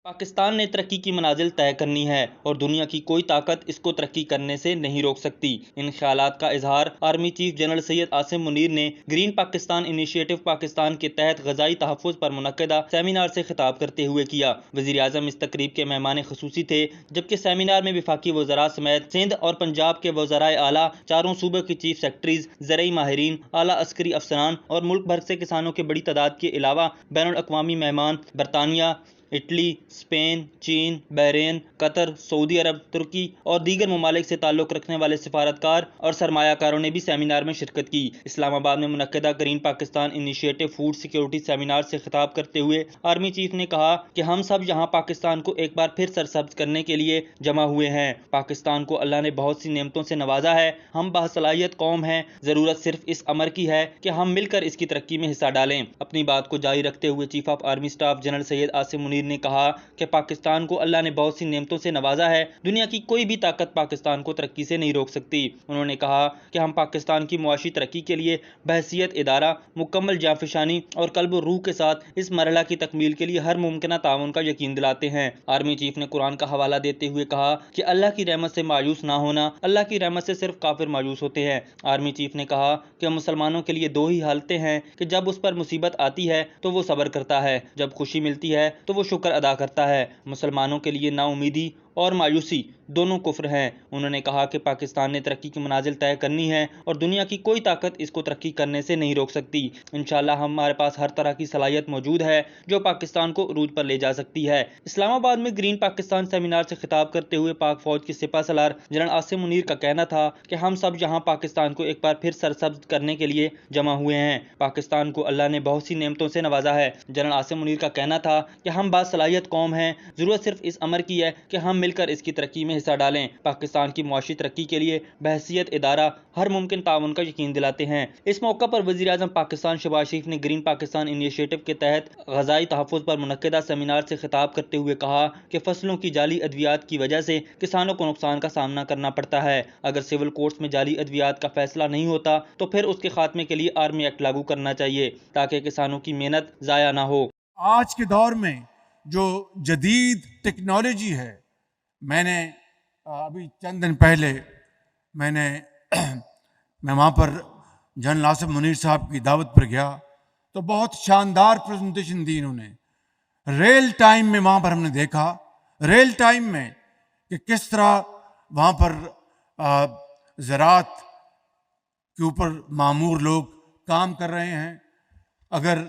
پاکستان نے ترقی کی منازل طے کرنی ہے اور دنیا کی کوئی طاقت اس کو ترقی کرنے سے نہیں روک سکتی۔ ان خیالات کا اظہار army chief general Syed Asim Munir نے گرین پاکستان انیشیٹو پاکستان کے تحت غذائی تحفظ پر منعقدہ سیمینار سے خطاب کرتے ہوئے کیا۔ وزیر اعظم اس تقریب کے مہمان خصوصی تھے، جبکہ سیمینار میں وفاقی وزراء سمیت سندھ اور پنجاب کے وزرائے اعلیٰ، چاروں صوبوں کے چیف سیکرٹریز، زرعی ماہرین، اعلیٰ عسکری افسران اور ملک بھر سے کسانوں کی بڑی تعداد کے علاوہ بین الاقوامی مہمان برطانیہ، اٹلی، اسپین، چین، بحرین، قطر، سعودی عرب، ترکی اور دیگر ممالک سے تعلق رکھنے والے سفارتکار اور سرمایہ کاروں نے بھی سیمینار میں شرکت کی۔ اسلام آباد میں منعقدہ green Pakistan initiative food security seminar سے خطاب کرتے ہوئے آرمی چیف نے کہا کہ ہم سب یہاں پاکستان کو ایک بار پھر سرسبز کرنے کے لیے جمع ہوئے ہیں۔ پاکستان کو اللہ نے بہت سی نعمتوں سے نوازا ہے، ہم باصلاحیت قوم ہیں، ضرورت صرف اس امر کی ہے کہ ہم مل کر اس کی ترقی میں حصہ ڈالیں۔ اپنی بات کو جاری رکھتے ہوئے chief of army staff general Syed Asim Munir نے کہا کہ پاکستان کو اللہ نے بہت سی نعمتوں سے نوازا ہے، دنیا کی کوئی بھی طاقت پاکستان کو ترقی سے نہیں روک سکتی۔ انہوں نے کہا کہ ہم پاکستان کی معاشی ترقی کے لیے بحیثیت ادارہ مکمل جانفشانی اور قلب و روح کے ساتھ اس مرحلہ کی تکمیل کے لیے ہر ممکنہ تعاون کا یقین دلاتے ہیں۔ آرمی چیف نے قرآن کا حوالہ دیتے ہوئے کہا کہ اللہ کی رحمت سے مایوس نہ ہونا، اللہ کی رحمت سے صرف کافر مایوس ہوتے ہیں۔ آرمی چیف نے کہا کہ مسلمانوں کے لیے دو ہی حالتیں ہیں کہ جب اس پر مصیبت آتی ہے تو وہ صبر کرتا ہے، جب خوشی ملتی ہے تو وہ شکر ادا کرتا ہے۔ مسلمانوں کے لیے نا امیدی اور مایوسی دونوں کفر ہیں۔ انہوں نے کہا کہ پاکستان نے ترقی کی منازل طے کرنی ہے اور دنیا کی کوئی طاقت اس کو ترقی کرنے سے نہیں روک سکتی۔ انشاءاللہ ہمارے پاس ہر طرح کی صلاحیت موجود ہے جو پاکستان کو عروج پر لے جا سکتی ہے۔ اسلام آباد میں گرین پاکستان سیمینار سے خطاب کرتے ہوئے پاک فوج کے سپہ سالار جنرل عاصم منیر کا کہنا تھا کہ ہم سب یہاں پاکستان کو ایک بار پھر سرسبز کرنے کے لیے جمع ہوئے ہیں۔ پاکستان کو اللہ نے بہت سی نعمتوں سے نوازا ہے۔ جنرل عاصم منیر کا کہنا تھا کہ ہم باصلاحیت قوم ہیں، ضرورت صرف اس امر کی ہے کہ ہم مل کر اس کی ترقی میں حصہ ڈالیں۔ پاکستان کی معاشی ترقی کے لیے بحیثیت ادارہ ہر ممکن تعاون کا یقین دلاتے ہیں۔ اس موقع پر وزیر اعظم پاکستان شہباز شریف نے گرین پاکستان انیشیٹو کے تحت غذائی تحفظ پر منعقدہ سیمینار سے خطاب کرتے ہوئے کہا کہ فصلوں کی جعلی ادویات کی وجہ سے کسانوں کو نقصان کا سامنا کرنا پڑتا ہے۔ اگر سول کورٹس میں جعلی ادویات کا فیصلہ نہیں ہوتا تو پھر اس کے خاتمے کے لیے آرمی ایکٹ لاگو کرنا چاہیے تاکہ کسانوں کی محنت ضائع نہ ہو۔ آج کے دور میں جو جدید ٹیکنالوجی ہے، میں نے ابھی چند دن پہلے میں وہاں پر جنرل عاصم منیر صاحب کی دعوت پر گیا تو بہت شاندار پریزنٹیشن دی انہوں نے۔ ریل ٹائم میں وہاں پر ہم نے دیکھا، ریل ٹائم میں کہ کس طرح وہاں پر زراعت کے اوپر مامور لوگ کام کر رہے ہیں۔ اگر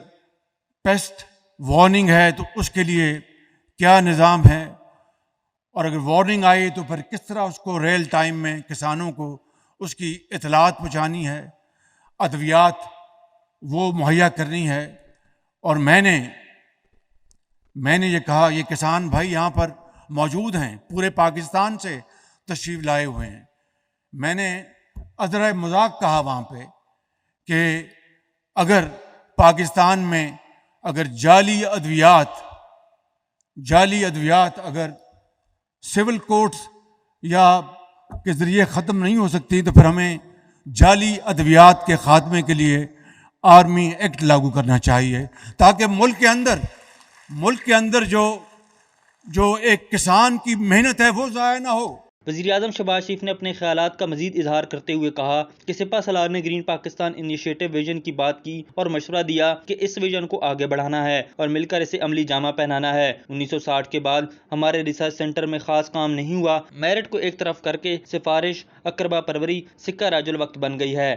پیسٹ وارننگ ہے تو اس کے لیے کیا نظام ہے، اور اگر وارننگ آئی تو پھر کس طرح اس کو ریل ٹائم میں کسانوں کو اس کی اطلاعات پہنچانی ہے، ادویات وہ مہیا کرنی ہے۔ اور میں نے یہ کہا، یہ کسان بھائی یہاں پر موجود ہیں، پورے پاکستان سے تشریف لائے ہوئے ہیں۔ میں نے ادرائے مذاق کہا وہاں پہ کہ اگر پاکستان میں اگر جعلی ادویات اگر سول کورٹس یا کے ذریعے ختم نہیں ہو سکتی تو پھر ہمیں جعلی ادویات کے خاتمے کے لیے آرمی ایکٹ لاگو کرنا چاہیے، تاکہ ملک کے اندر جو ایک کسان کی محنت ہے وہ ضائع نہ ہو۔ وزیر اعظم شہباز شریف نے اپنے خیالات کا مزید اظہار کرتے ہوئے کہا کہ سپہ سالار نے گرین پاکستان انیشیٹو ویژن کی بات کی اور مشورہ دیا کہ اس ویژن کو آگے بڑھانا ہے اور مل کر اسے عملی جامہ پہنانا ہے۔ 1960 کے بعد ہمارے ریسرچ سینٹر میں خاص کام نہیں ہوا، میرٹ کو ایک طرف کر کے سفارش، اقربا پروری، سکہ راج الوقت بن گئی ہے۔